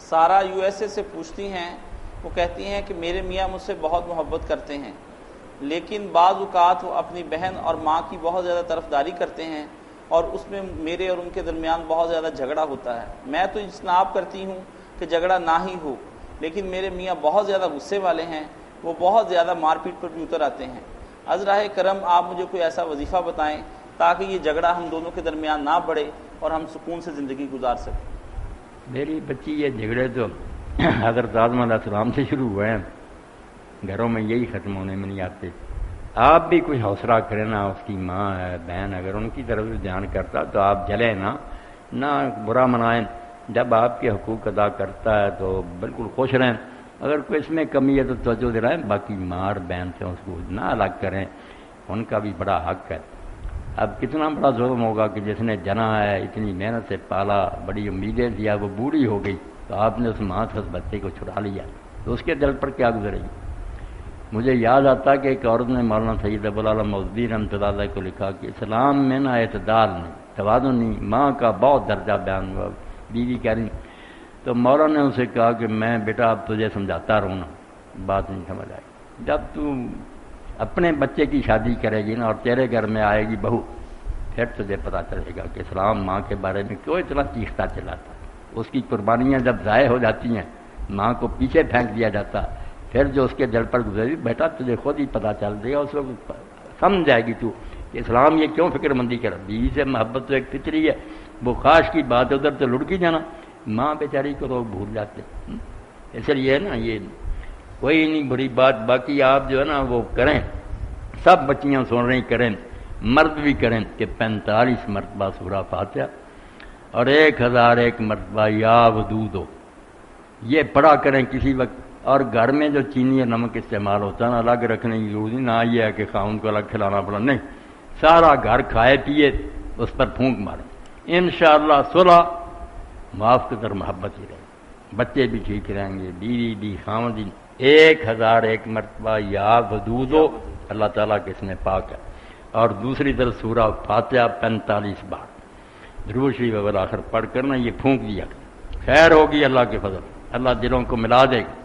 سارا USA سے پوچھتی ہیں، وہ کہتی ہیں کہ میرے میاں مجھ سے بہت محبت کرتے ہیں، لیکن بعض اوقات وہ اپنی بہن اور ماں کی بہت زیادہ طرفداری کرتے ہیں اور اس میں میرے اور ان کے درمیان بہت زیادہ جھگڑا ہوتا ہے۔ میں تو اجتناب کرتی ہوں کہ جھگڑا نہ ہی ہو، لیکن میرے میاں بہت زیادہ غصے والے ہیں، وہ بہت زیادہ مار پیٹ پر بھی اتر آتے ہیں۔ عذراء کرم آپ مجھے کوئی ایسا وظیفہ بتائیں تاکہ یہ جھگڑا ہم دونوں کے درمیان نہ بڑھے اور ہم سکون سے زندگی گزار سکیں۔ میری بچی یہ جھگڑے تو حضرت آدم علیہ السلام سے شروع ہوئے ہیں، گھروں میں یہی ختم ہونے میں نہیں آتے۔ آپ بھی کوئی حوصلہ کریں نا، اس کی ماں ہے، بہن، اگر ان کی طرف سے دھیان کرتا تو آپ جلیں نہ برا منائیں۔ جب آپ کے حقوق ادا کرتا ہے تو بالکل خوش رہیں، اگر کوئی اس میں کمی ہے تو توجہ دلائیں، باقی ماں اور بہن سے اس کو نہ الگ کریں، ان کا بھی بڑا حق ہے۔ اب کتنا بڑا ظلم ہوگا کہ جس نے جنا ہے، اتنی محنت سے پالا، بڑی امیدیں دیا، وہ بوڑھی ہو گئی تو آپ نے اس ماں سے اس بچے کو چھڑا لیا، تو اس کے دل پر کیا گزرے گی؟ مجھے یاد آتا کہ ایک عورت نے مولانا سید ابوالعلا مودودی رحمۃ اللہ علیہ کو لکھا کہ اسلام میں نہ اعتدال نہیں، توازن نہیں، ماں کا بہت درجہ بیان ہوا، بیوی کہہ رہی، تو مولانا نے اسے کہا کہ میں بیٹا اب تجھے سمجھاتا رہوں نا، بات نہیں سمجھ آئی۔ جب تو اپنے بچے کی شادی کرے گی نا اور تیرے گھر میں آئے گی بہو، پھر تجھے پتہ چلے گا کہ اسلام ماں کے بارے میں کیوں اتنا چیختا چلاتا۔ اس کی قربانیاں جب ضائع ہو جاتی ہیں، ماں کو پیچھے پھینک دیا جاتا، پھر جو اس کے دل پر گزری، بیٹا تجھے خود ہی پتہ چل دے گا، اس وقت سمجھ جائے گی تو کہ اسلام یہ کیوں فکر مندی کر۔ بیوی سے محبت تو ایک فطری ہے، وہ خواہش کی بات ہے، ادھر تو لڑکی جانا، ماں بیچاری کو لوگ بھول جاتے۔ اس لیے نا یہ کوئی نہیں بری بات، باقی آپ جو ہے نا وہ کریں، سب بچیاں سن رہی کریں، مرد بھی کریں کہ 45 مرتبہ سورہ فاتحہ اور 1001 مرتبہ یا ودود ہو، یہ پڑھا کریں کسی وقت۔ اور گھر میں جو چینی اور نمک استعمال ہوتا ہے نا، الگ رکھنے کی ضرورت نہیں، نہ یہ ہے کہ خاوند کو الگ کھلانا پڑا، نہیں، سارا گھر کھائے پیے اس پر پھونک ماریں، انشاءاللہ صلح معاف قدر محبت ہی رہے گی، بچے بھی ٹھیک رہیں گے، بیوی بھی، خاوند بھی۔ 1001 مرتبہ یا ودود ہو، اللہ تعالیٰ کے اسم پاک ہے۔ اور دوسری طرف سورہ فاتحہ 45 بار درود شریف والآخر پڑھ کر نا یہ پھونک دیا، خیر ہوگی اللہ کے فضل، اللہ دلوں کو ملا دے گا۔